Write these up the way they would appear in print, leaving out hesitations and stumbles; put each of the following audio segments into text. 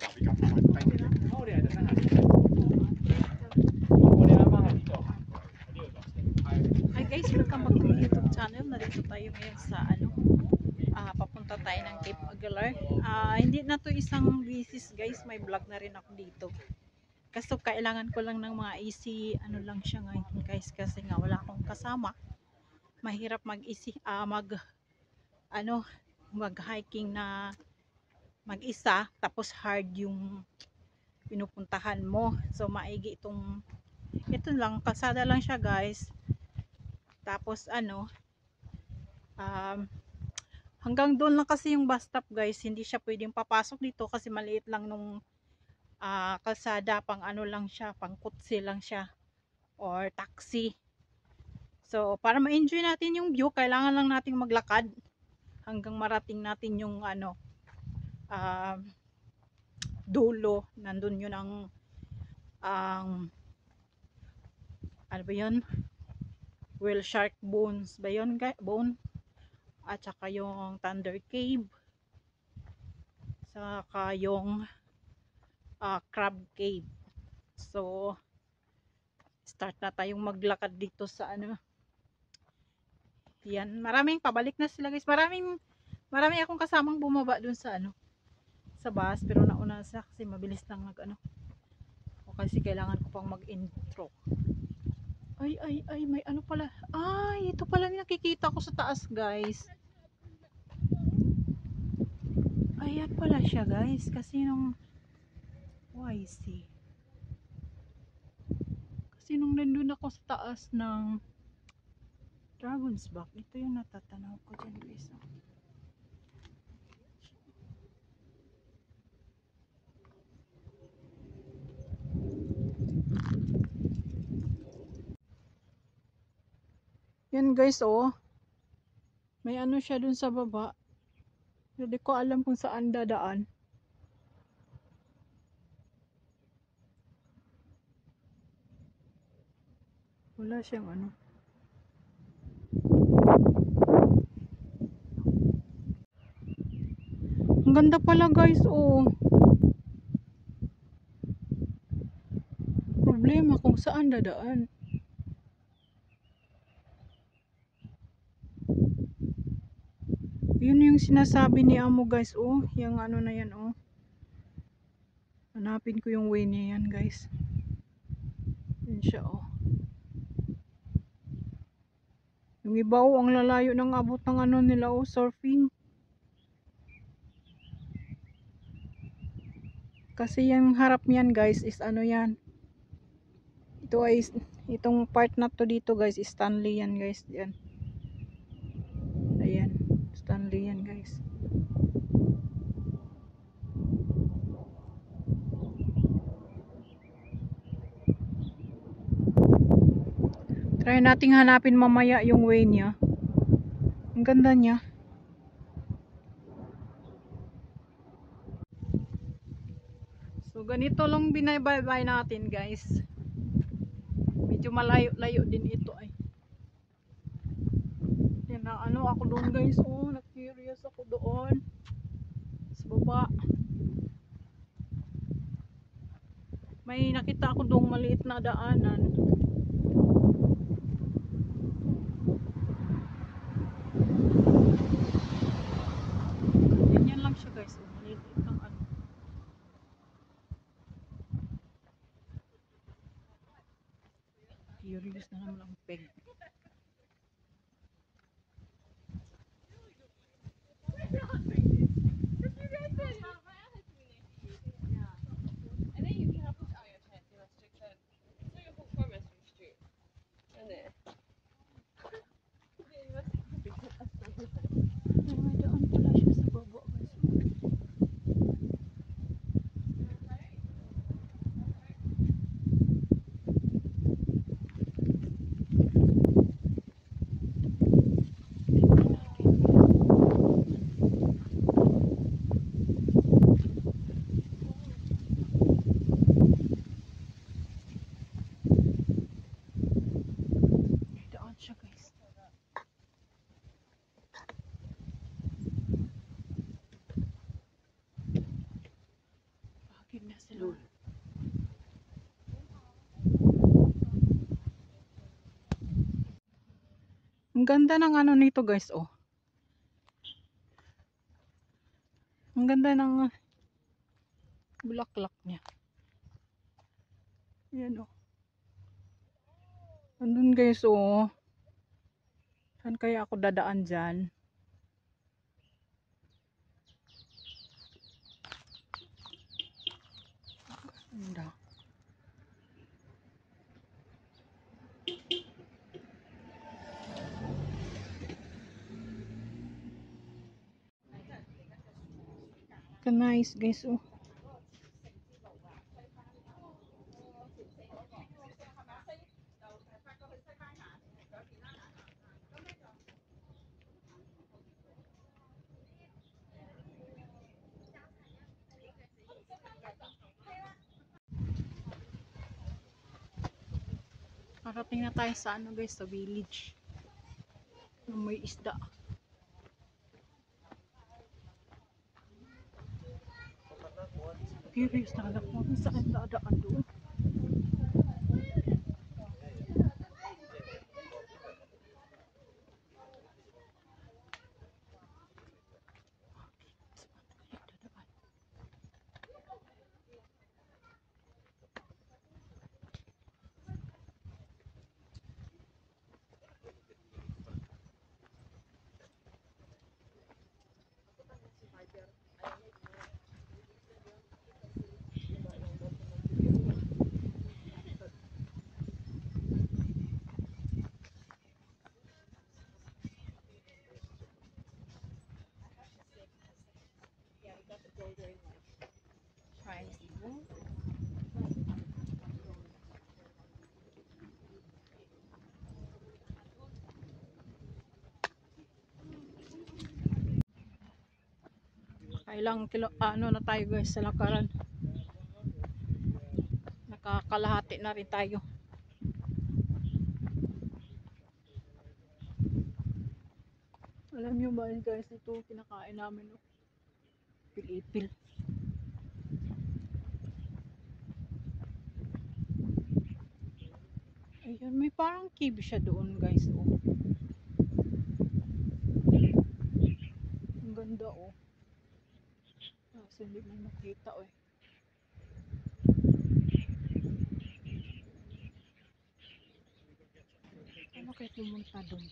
Hi guys, welcome back to my YouTube channel. Narito tayo ngayon sa papunta tayo ng Cape Aguilar. Hindi na to isang bisis guys, may vlog na rin ako dito. Kaso kailangan ko lang ng mga easy lang siya ngayon guys, kasi nga wala akong kasama. Mahirap mag-hiking na mag-isa, tapos hard yung pinupuntahan mo. So maigi ito lang, kalsada lang siya guys. Tapos hanggang doon lang kasi yung bus stop guys, hindi siya pwedeng papasok dito kasi maliit lang nung kalsada, pang lang siya, pang kutsi lang siya or taxi. So para ma-enjoy natin yung view, kailangan lang nating maglakad hanggang marating natin yung dulo. Nandun yun ang ano ba yun, whale shark bones ba yun bone, at saka yung Thunder Cave, saka yung Crab Cave. So start na tayong maglakad dito sa yan. Maraming pabalik na sila guys, marami akong kasamang bumaba dun sa sa bus, pero nauna sa kasi mabilis lang o kasi kailangan ko pang mag-intro. Ay, may pala. Ay, ito pala yung nakikita ko sa taas guys. Ayan pala siya guys, kasi nung YC. Kasi nung nandun ako sa taas ng Dragon's Back, ito yung natatanaw ko dyan guys. Yan guys, may siya dun sa baba. Hindi ko alam kung saan dadaan. Wala siyang Ang ganda pala guys, problema kung saan dadaan. Yun yung sinasabi ni Amo guys, yung na yan, hanapin ko yung way niya yan guys. Yun siya, yung iba, ang lalayo ng abot ng nila, surfing. Kasi yung harap niyan guys is yan. Ito ay, itong part na to dito guys, is Stanley yan guys. Yan. Ayan, Stanley yan guys. Try nating hanapin mamaya yung way niya. Ang ganda niya. So ganito lang binaybay natin guys. Medyo malayo-layo din ito ay. Yan na ako doon guys, na-curious ako doon sa baba. May nakita ako doon maliit na daanan. Ganyan lang siya guys, maliit lang curious na naman ang peg. Active na sila. Ang ganda ng ano nito guys, oh. Ang ganda ng bulaklak niya. Yan, oh. Andun guys, oh. Saan kaya ako dadaan dyan? Ganda. Nice guys, oh. Parating na tayo sa ano guys, sa village. May isda. Curious na alam mo kung saan dadaan doon. Ilang kilo, ano na tayo guys sa lakaran. Nakakalahati na rin tayo. Alam nyo ba guys, ito kinakain namin, no? Pilipil. Ayun, may parang cave siya doon guys, oh. Ang ganda, oh. Kasi hindi mo makita, oh. Ano kayo pumunta doon?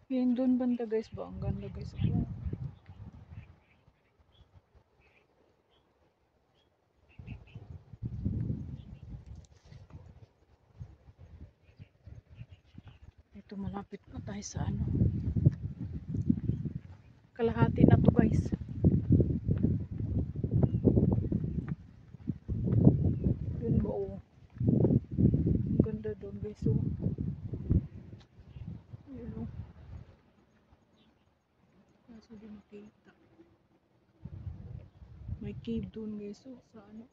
Yun doon banda guys ba? Ang ganda guys. Ito malapit na tayo sa ano. Kalahati na to guys. Yun ba, oh. Ang ganda doon guys, oh. Yun, oh. Kaso di makita. May cave doon guys, oh. Sa ano.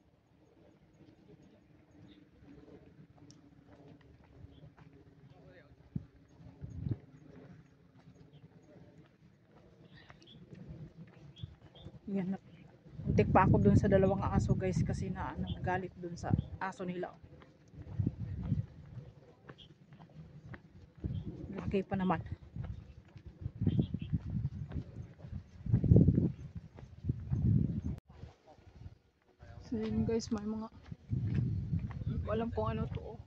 Yan, muntik pa ako dun sa dalawang aso guys kasi na nagalit dun sa aso nila. Laki pa naman. So yun guys, may mga alam kung ano to, oh.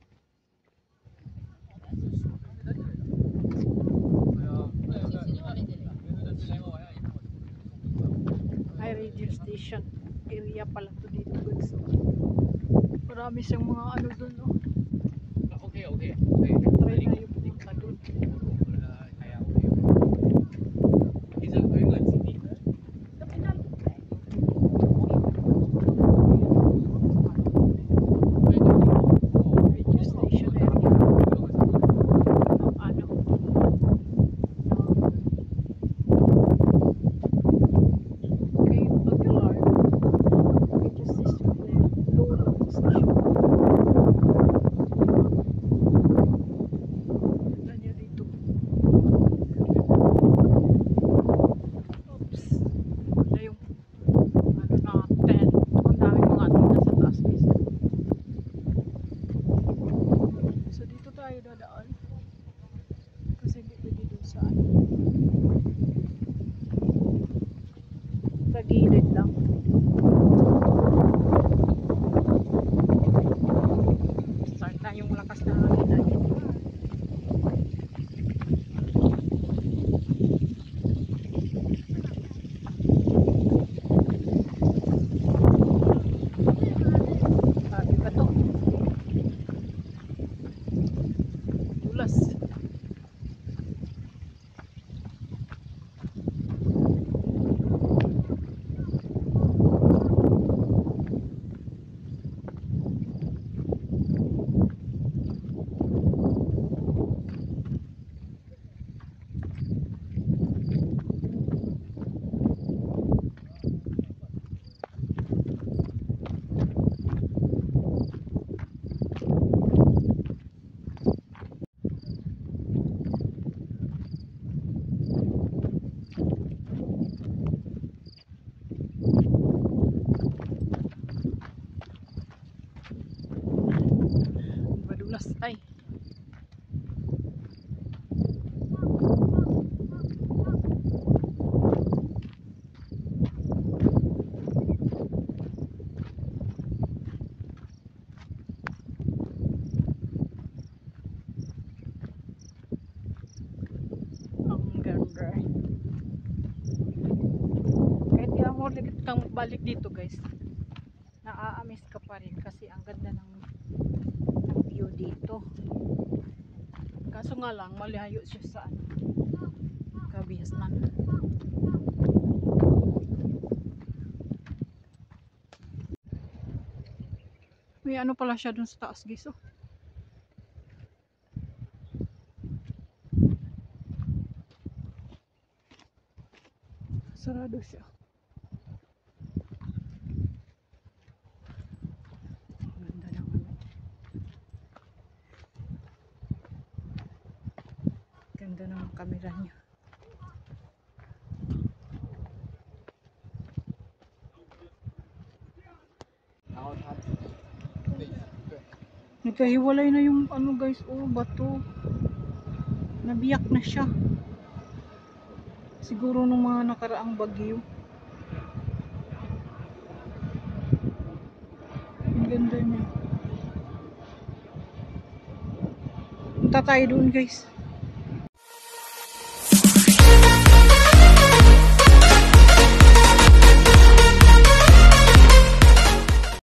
Ay, radio station area pala to dito guys. Marami siyang mga ano dun, oh. Okay. Try tayo pumunta dun. Radio station area. Ano? Okay. gilid lang. Start na yung lakas na hangin. Sabi ba to? Dulas. Madulas ay. Ang ganda. Kahit ilang ulit kang balik dito guys, naaamis ka pa rin kasi ang ganda ng view dito. Kaso nga lang malayo siya sa Kabiasnan. May ano pala siya dun sa taas guys, oh. Sarado siya. Ganda ng ano. Ganda ng camera niya. Nagkahiwalay na yung ano guys, oh, bato. Nabiyak na siya. Siguro nung mga nakaraang bagyo. Ang ganda niya. Punta tayo doon guys.